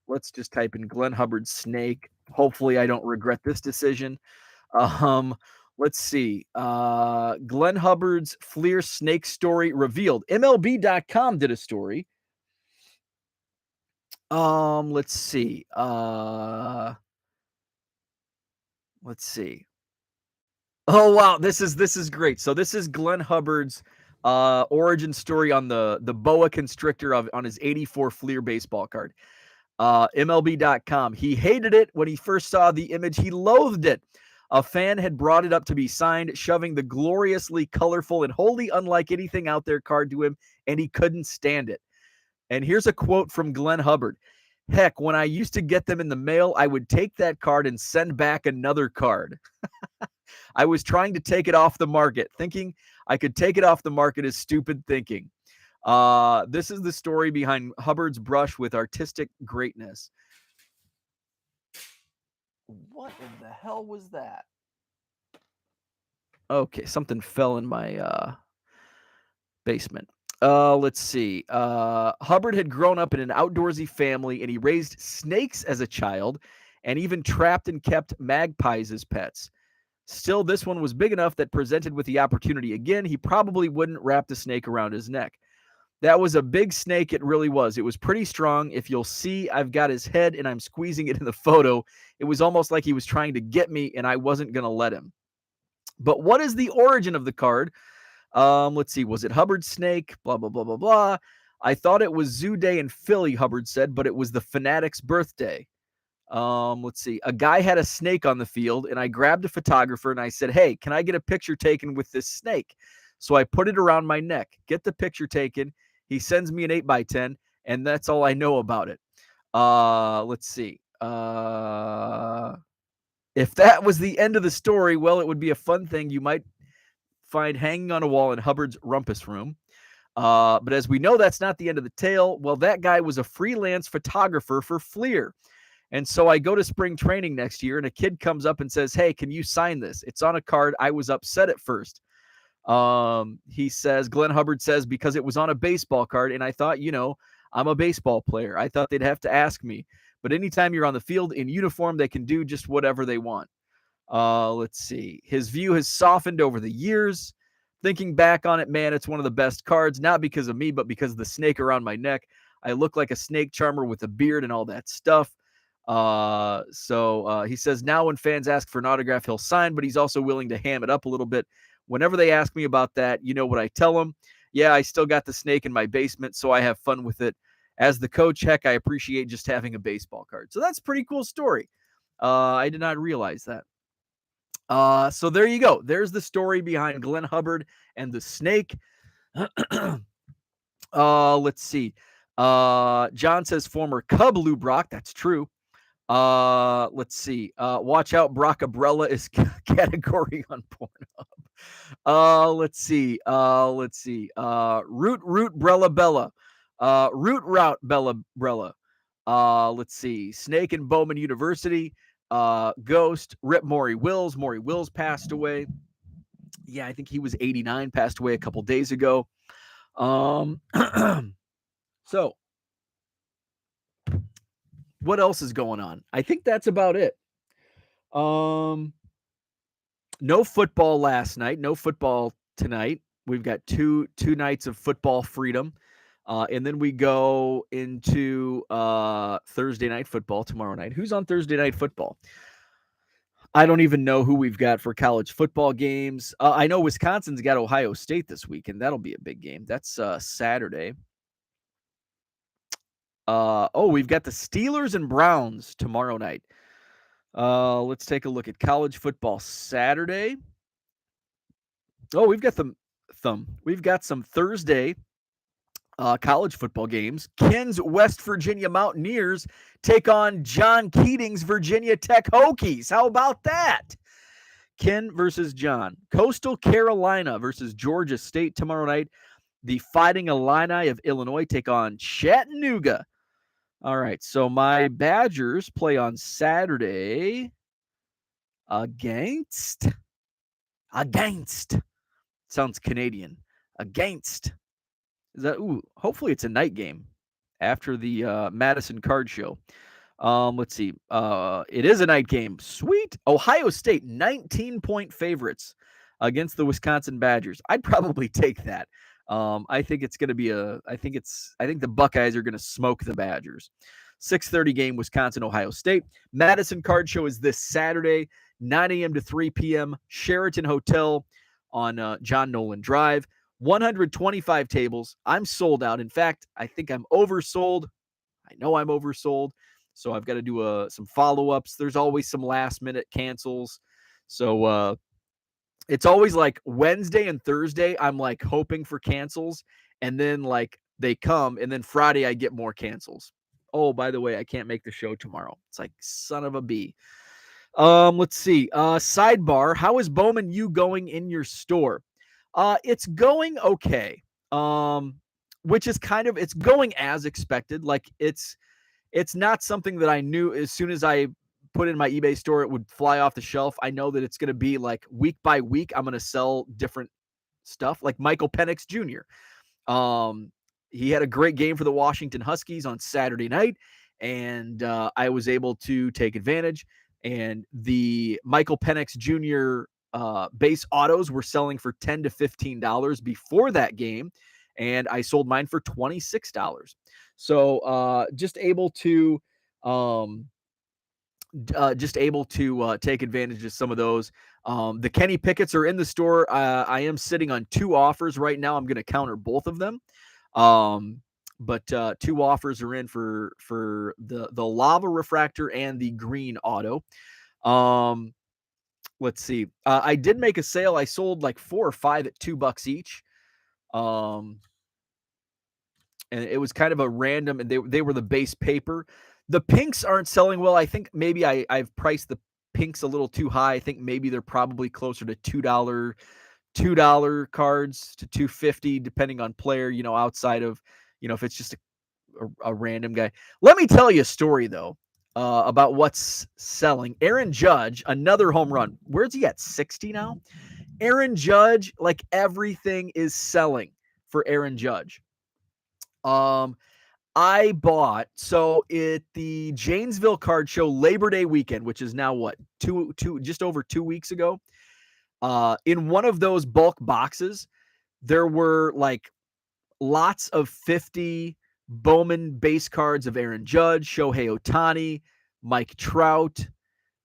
Let's just type in Glenn Hubbard snake. Hopefully, I don't regret this decision. Let's see. Glenn Hubbard's Fleer snake story revealed. MLB.com did a story. Let's see. Let's see. Oh wow, this is great. So this is Glenn Hubbard's origin story on the boa constrictor on his 84 Fleer baseball card. MLB.com. He hated it when he first saw the image. He loathed it. A fan had brought it up to be signed, shoving the gloriously colorful and wholly unlike anything out there card to him, and he couldn't stand it. And here's a quote from Glenn Hubbard. Heck, when I used to get them in the mail, I would take that card and send back another card. I was trying to take it off the market. Thinking I could take it off the market is stupid thinking. This is the story behind Hubbard's brush with artistic greatness. What in the hell was that? Okay, something fell in my basement. Let's see. Hubbard had grown up in an outdoorsy family, and he raised snakes as a child and even trapped and kept magpies as pets. Still, this one was big enough that presented with the opportunity again, he probably wouldn't wrap the snake around his neck. That was a big snake. It really was. It was pretty strong. If you'll see, I've got his head and I'm squeezing it in the photo. It was almost like he was trying to get me and I wasn't going to let him. But what is the origin of the card? Let's see. Was it Hubbard's snake? Blah, blah, blah, blah, blah. I thought it was Zoo Day in Philly, Hubbard said, but it was the Fanatic's birthday. Let's see. A guy had a snake on the field, and I grabbed a photographer and I said, hey, can I get a picture taken with this snake? So I put it around my neck, get the picture taken. He sends me an 8x10, and that's all I know about it. Let's see. If that was the end of the story, well, it would be a fun thing you might find hanging on a wall in Hubbard's rumpus room. But as we know, that's not the end of the tale. Well, that guy was a freelance photographer for Fleer. And so I go to spring training next year, and a kid comes up and says, "Hey, can you sign this?" It's on a card. I was upset at first. He says, Glenn Hubbard says, because it was on a baseball card. And I thought, I'm a baseball player. I thought they'd have to ask me. But anytime you're on the field in uniform, they can do just whatever they want. Let's see. His view has softened over the years. Thinking back on it, man, it's one of the best cards, not because of me, but because of the snake around my neck. I look like a snake charmer with a beard and all that stuff. So he says now when fans ask for an autograph, he'll sign, but he's also willing to ham it up a little bit. Whenever they ask me about that, you know what I tell them? Yeah, I still got the snake in my basement, so I have fun with it. As the coach, heck, I appreciate just having a baseball card. So that's a pretty cool story. I did not realize that. So there you go. There's the story behind Glenn Hubbard and the snake. Let's see. John says former Cub Lou Brock. That's true. Let's see. Watch out, Brockabrella is category on Pornhub. Let's see. Root Brella Bella. Root Route Bella Brella. Let's see. Snake and Bowman University. Ghost. Rip Maury Wills. Maury Wills passed away. Yeah, I think he was 89, passed away a couple days ago. So what else is going on? I think that's about it. No football last night. No football tonight. We've got two nights of football freedom. And then we go into Thursday night football tomorrow night. Who's on Thursday night football? I don't even know who we've got for college football games. I know Wisconsin's got Ohio State this week, and that'll be a big game. That's Saturday. We've got the Steelers and Browns tomorrow night. Let's take a look at college football Saturday. Oh, we've got some Thursday college football games. Ken's West Virginia Mountaineers take on John Keating's Virginia Tech Hokies. How about that? Ken versus John. Coastal Carolina versus Georgia State tomorrow night. The Fighting Illini of Illinois take on Chattanooga. All right, so my Badgers play on Saturday against. Sounds Canadian. Against. Is that hopefully it's a night game after the Madison Card Show. Let's see. It is a night game. Sweet. Ohio State 19-point favorites against the Wisconsin Badgers. I'd probably take that. I think it's going to be I think the Buckeyes are going to smoke the Badgers. 6:30 game, Wisconsin, Ohio State. Madison Card Show is this Saturday, 9 a.m. to 3 p.m. Sheraton Hotel on John Nolan Drive. 125 tables. I'm sold out. In fact, I think I'm oversold. I know I'm oversold. So I've got to do some follow-ups. There's always some last-minute cancels. So it's always like Wednesday and Thursday, I'm like hoping for cancels. And then like they come. And then Friday, I get more cancels. Oh, by the way, I can't make the show tomorrow. It's like son of a bee. Let's see. Sidebar. How is Bowman U going in your store? It's going okay. Which is it's going as expected. Like it's not something that I knew as soon as I put in my eBay store, it would fly off the shelf. I know that it's going to be like week by week, I'm going to sell different stuff like Michael Penix Jr. He had a great game for the Washington Huskies on Saturday night, and I was able to take advantage. And the Michael Penix Jr. Base autos were selling for $10 to $15 before that game, and I sold mine for $26. So just able to take advantage of some of those. The Kenny Pickett's are in the store. I am sitting on 2 offers right now. I'm going to counter both of them. But 2 offers are in for the lava refractor and the green auto. Let's see. I did make a sale. I sold like 4 or 5 at $2 each. And it was kind of a random, and they were the base paper. The pinks aren't selling well. I think maybe I've priced the pinks a little too high. I think maybe they're probably closer to $2, $2 cards to $2.50 depending on player, outside of, if it's just a random guy. Let me tell you a story though, about what's selling. Aaron Judge, another home run. Where's he at? 60 now? Aaron Judge, like everything is selling for Aaron Judge. I bought at the Janesville Card Show Labor Day weekend, which is now what, just over 2 weeks ago. In one of those bulk boxes, there were like lots of 50 Bowman base cards of Aaron Judge, Shohei Ohtani, Mike Trout,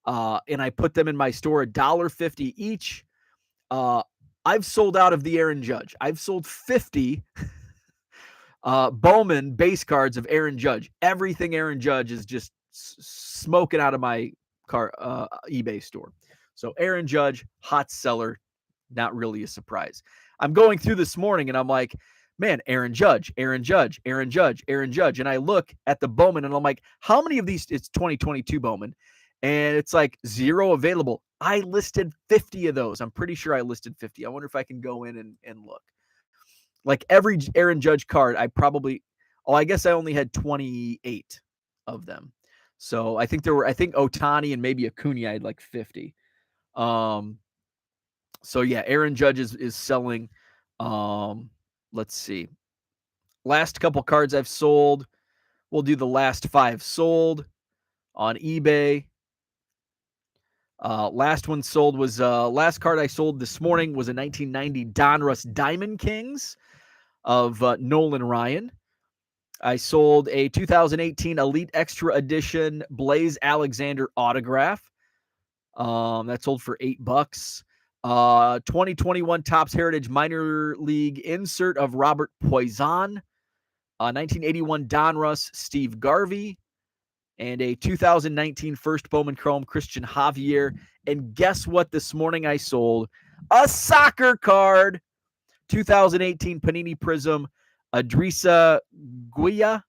and I put them in my store $1.50 each. I've sold out of the Aaron Judge. I've sold 50 Bowman base cards of Aaron Judge. Everything Aaron Judge is just smoking out of my eBay store. So Aaron Judge, hot seller, not really a surprise. I'm going through this morning and I'm like, man, Aaron Judge, Aaron Judge, Aaron Judge, Aaron Judge. And I look at the Bowman and I'm like, how many of these? It's 2022 Bowman. And it's like 0 available. I listed 50 of those. I'm pretty sure I listed 50. I wonder if I can go in and look. Like every Aaron Judge card, I guess I only had 28 of them. So I think Ohtani and maybe Acuna, I had like 50. So yeah, Aaron Judge is selling. Let's see. Last couple cards I've sold. We'll do the last 5 sold on eBay. Last one sold was last card I sold this morning was a 1990 Donruss Diamond Kings of Nolan Ryan. I sold a 2018 Elite Extra Edition Blaze Alexander autograph. That sold for $8. 2021 Topps Heritage Minor League insert of Robert Poison. 1981 Donruss Steve Garvey. And a 2019 First Bowman Chrome Christian Javier. And guess what this morning I sold? A soccer card. 2018 Panini Prism Adrisa Guia.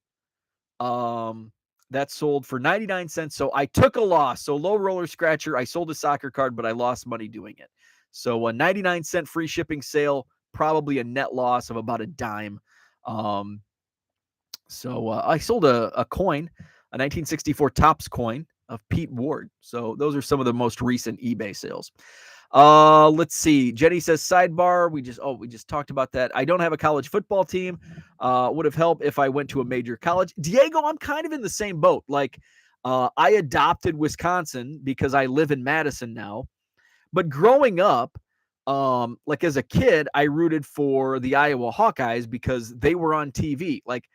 That sold for 99 cents. So I took a loss. So low roller scratcher. I sold a soccer card, but I lost money doing it. So a 99-cent free shipping sale, probably a net loss of about a dime. So I sold a coin, a 1964 Topps coin of Pete Ward. So those are some of the most recent eBay sales. Let's see. Jenny says sidebar. We just talked about that. I don't have a college football team. Would have helped if I went to a major college. Diego, I'm kind of in the same boat. Like, I adopted Wisconsin because I live in Madison now. But growing up, like as a kid, I rooted for the Iowa Hawkeyes because they were on TV. Like,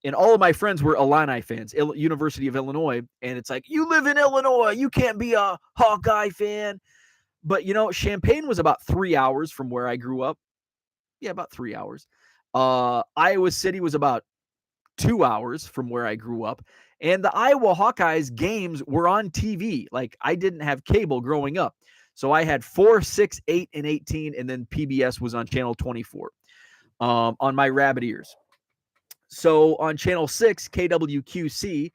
and all of my friends were Illini fans, University of Illinois. And it's like, you live in Illinois, you can't be a Hawkeye fan. But, Champaign was about 3 hours from where I grew up. Yeah, about 3 hours. Iowa City was about 2 hours from where I grew up. And the Iowa Hawkeyes games were on TV. Like, I didn't have cable growing up. So I had 4, 6, 8, and 18, and then PBS was on channel 24 on my rabbit ears. So on channel 6, KWQC,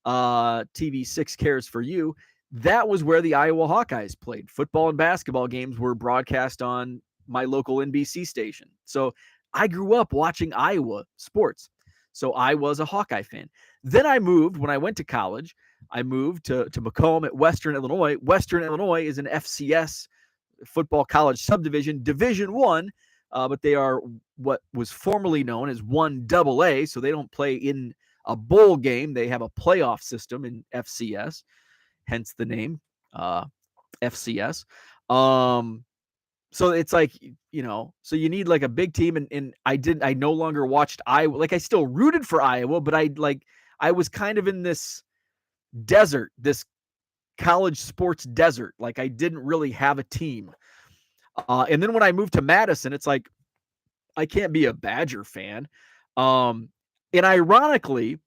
TV 6 Cares for You, that was where the Iowa Hawkeyes played. Football and basketball games were broadcast on my local NBC station. So I grew up watching Iowa sports. So I was a Hawkeye fan. Then I moved, when I went to college, I moved to Macomb at Western Illinois. Western Illinois is an FCS football college subdivision, Division I, but they are what was formerly known as 1AA, so they don't play in a bowl game. They have a playoff system in FCS, hence the name FCS. So it's like, so you need like a big team, and I no longer watched Iowa. Like, I still rooted for Iowa, but I was kind of in this desert, this college sports desert. Like, I didn't really have a team. And then when I moved to Madison, it's like, I can't be a Badger fan. And ironically,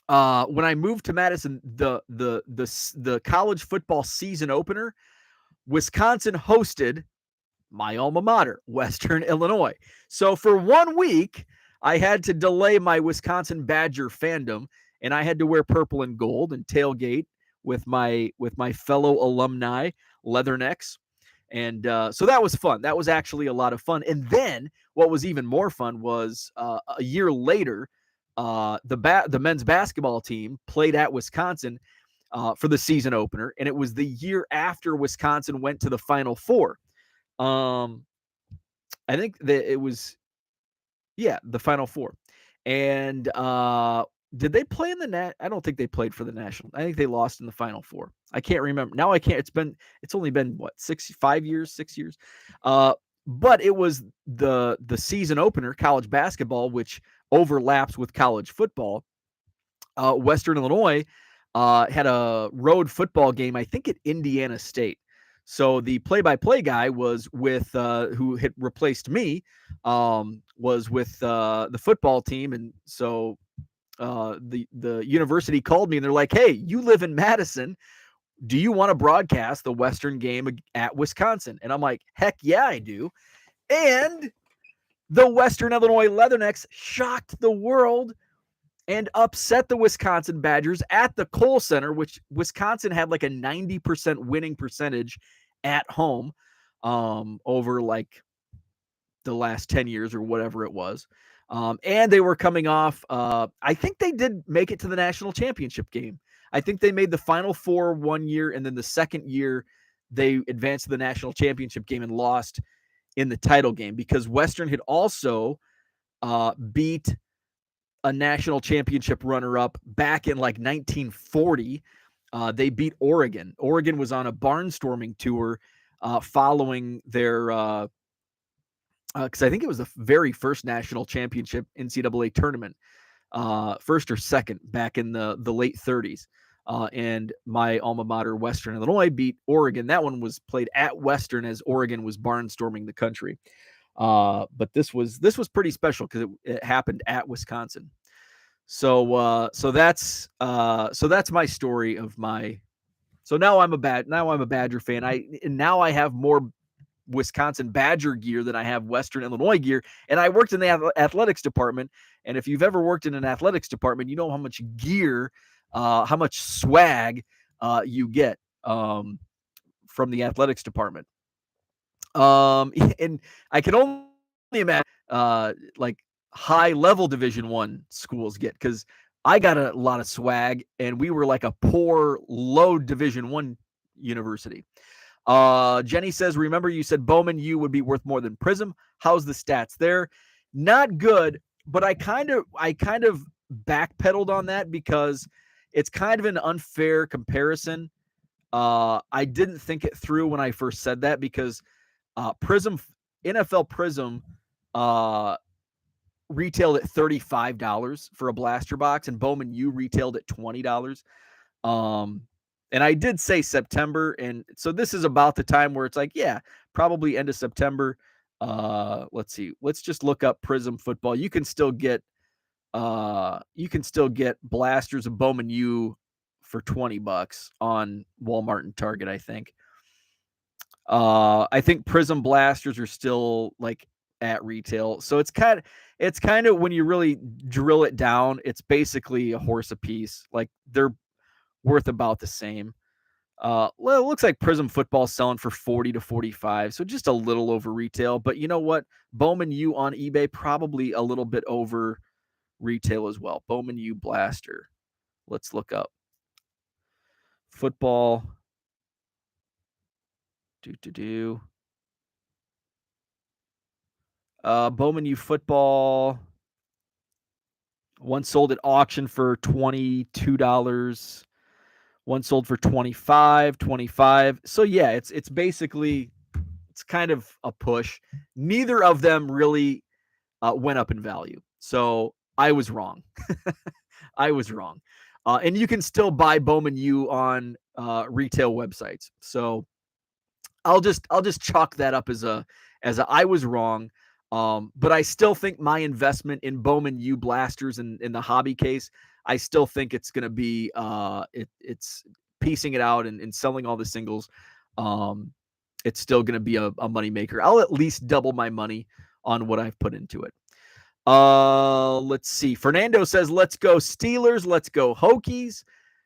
when I moved to Madison, the college football season opener, Wisconsin hosted my alma mater, Western Illinois. So for 1 week, I had to delay my Wisconsin Badger fandom, and I had to wear purple and gold and tailgate with my fellow alumni, Leathernecks. And so that was fun. That was actually a lot of fun. And then what was even more fun was a year later, the men's basketball team played at Wisconsin for the season opener, and it was the year after Wisconsin went to the Final Four. I think that it was, yeah, the Final Four. And did they play in the net? I don't think they played for the national. I think they lost in the Final Four. I can't remember now. I can't. It's only been what 5 years, 6 years. But it was the season opener, college basketball, which overlaps with college football. Western Illinois had a road football game, I think at Indiana State. So the play-by-play guy was with who had replaced me, was with the football team, and so the university called me and they're like, "Hey, you live in Madison. Do you want to broadcast the Western game at Wisconsin?" And I'm like, "Heck yeah, I do." And the Western Illinois Leathernecks shocked the world and upset the Wisconsin Badgers at the Kohl Center, which Wisconsin had like a 90% winning percentage at home over like the last 10 years or whatever it was. And they were coming off, I think they did make it to the national championship game. I think they made the Final Four one year, and then the second year they advanced to the national championship game and lost in the title game because Western had also beat a national championship runner-up back in like 1940. They beat Oregon. Oregon was on a barnstorming tour following their because I think it was the very first national championship NCAA tournament, first or second back in the late 30s. And my alma mater, Western Illinois, beat Oregon. That one was played at Western as Oregon was barnstorming the country. But this was pretty special because it happened at Wisconsin. So that's my story of my. So now I'm a Badger fan. Now I have more Wisconsin Badger gear than I have Western Illinois gear, and I worked in the athletics department. And if you've ever worked in an athletics department, you know how much gear, how much swag you get from the athletics department. And I can only imagine like high level Division I schools get, because I got a lot of swag and we were like a poor low Division I university. Jenny says, remember you said Bowman U would be worth more than Prism. How's the stats there? Not good, but I kind of backpedaled on that because it's kind of an unfair comparison. I didn't think it through when I first said that because Prism, NFL Prism, retailed at $35 for a blaster box, and Bowman U retailed at $20. And I did say September, and so this is about the time where it's like, yeah, probably end of September. Let's see. Let's just look up Prism football. You can still get blasters of Bowman U for $20 on Walmart and Target, I think. I think Prism blasters are still like at retail. So it's kind of when you really drill it down, it's basically a horse a piece. Like they're worth about the same. Well, it looks like Prism football selling for 40 to 45, so just a little over retail. But you know what? Bowman U on eBay probably a little bit over retail as well. Bowman U blaster. Let's look up football. Bowman U football. One sold at auction for $22. One sold for $25. So yeah, it's basically, it's kind of a push. Neither of them really went up in value. So I was wrong. I was wrong. And you can still buy Bowman U on retail websites. So I'll just chalk that up as a I was wrong. But I still think my investment in Bowman U blasters in the hobby case, I still think it's going to be it's piecing it out and selling all the singles. It's still going to be a moneymaker. I'll at least double my money on what I've put into it. Let's see. Fernando says, let's go Steelers. Let's go Hokies.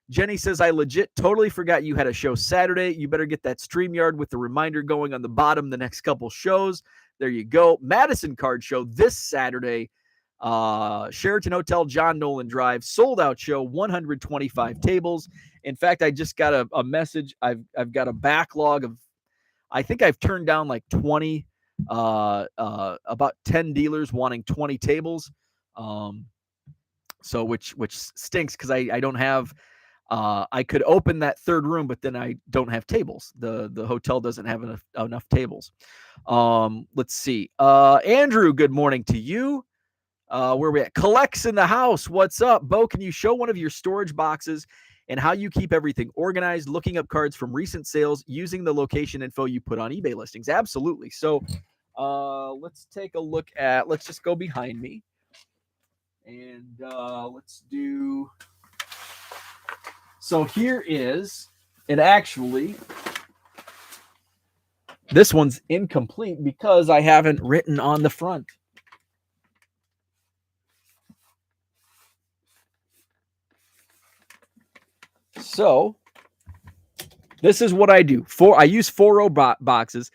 Jenny says, I legit totally forgot you had a show Saturday. You better get that StreamYard with the reminder going on the bottom the next couple shows. There you go. Madison Card Show this Saturday. Sheraton Hotel, John Nolan Drive, sold out show, 125 tables. In fact, I just got a message. I've got a backlog of, I think I've turned down like 20, about 10 dealers wanting 20 tables. So which stinks because I don't have, I could open that third room, but then I don't have tables. The hotel doesn't have enough tables. Let's see. Andrew, good morning to you. Where are we at? Collects in the house. What's up, Bo? Can you show one of your storage boxes and how you keep everything organized, looking up cards from recent sales using the location info you put on eBay listings? Absolutely. So let's take a look at, let's just go behind me. And let's do, so here is, and actually, this one's incomplete because I haven't written on the front. So this is what I do. I use 4-row boxes.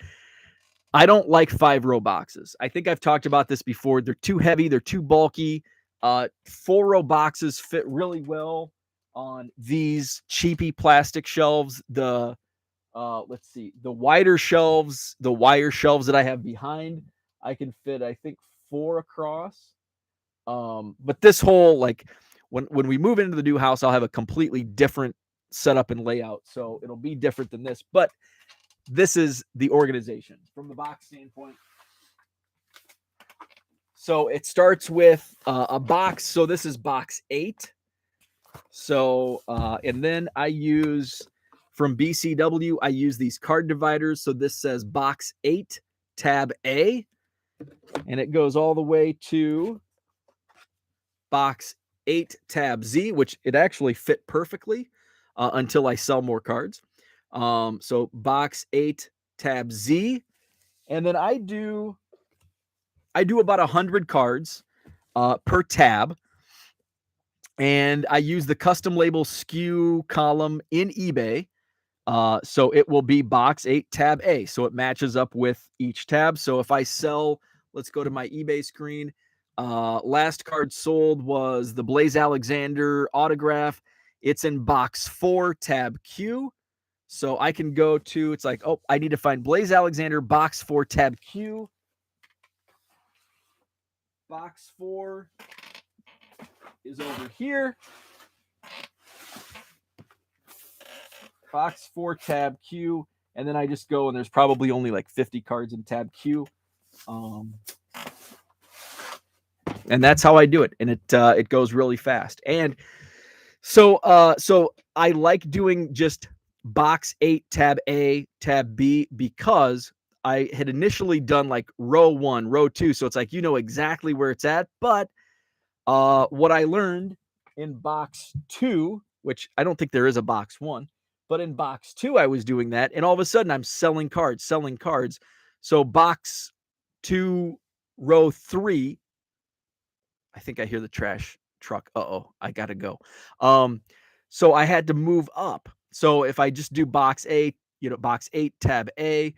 I don't like 5-row boxes. I think I've talked about this before. They're too heavy. They're too bulky. 4-row boxes fit really well on these cheapy plastic shelves. The let's see, the wider shelves, the wire shelves that I have behind, I can fit, I think, 4 across. But this whole, like, when we move into the new house, I'll have a completely different setup and layout. So it'll be different than this, but this is the organization from the box standpoint. So it starts with a box. So this is box 8. So, and then I use from BCW, I use these card dividers. So this says box 8, tab A, and it goes all the way to box 8, tab Z, which it actually fit perfectly until I sell more cards. So box 8, tab Z, and then I do about 100 cards per tab. And I use the custom label SKU column in eBay. So it will be box 8, tab A. So it matches up with each tab. So if I sell, let's go to my eBay screen. Last card sold was the Blaze Alexander autograph. It's in box 4, tab Q. So I can go to, it's like, oh, I need to find Blaze Alexander, box 4, tab Q. Box 4 is over here. Box 4, tab Q. And then I just go, and there's probably only like 50 cards in tab Q. And that's how I do it. And it goes really fast. And so I like doing just box 8, tab A, tab B, because I had initially done like row 1, row 2. So it's like, you know exactly where it's at. But what I learned in box 2, which I don't think there is a box 1, but in box 2, I was doing that. And all of a sudden I'm selling cards. So box 2, row 3, I think I hear the trash truck. I got to go. So I had to move up. So if I just do box 8, box 8, tab A,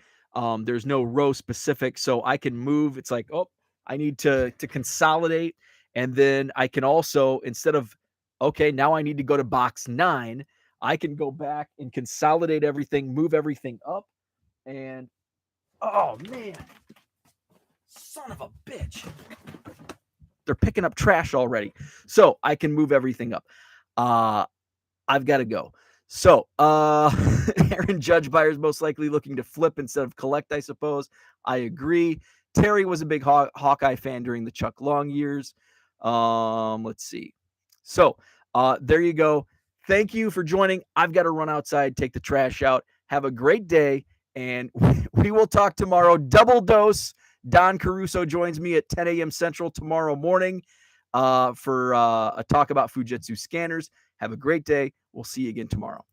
there's no row specific. So I can move. It's like, oh, I need to consolidate. And then I can also, instead of, okay, now I need to go to box 9, I can go back and consolidate everything, move everything up. And, oh, man, son of a bitch. They're picking up trash already. So I can move everything up. I've got to go. So Aaron Judge buyers most likely looking to flip instead of collect, I suppose. I agree. Terry was a big Hawkeye fan during the Chuck Long years. Let's see. So there you go. Thank you for joining. I've got to run outside, take the trash out. Have a great day, and we will talk tomorrow. Double dose. Don Caruso joins me at 10 a.m. Central tomorrow morning for a talk about Fujitsu scanners. Have a great day. We'll see you again tomorrow.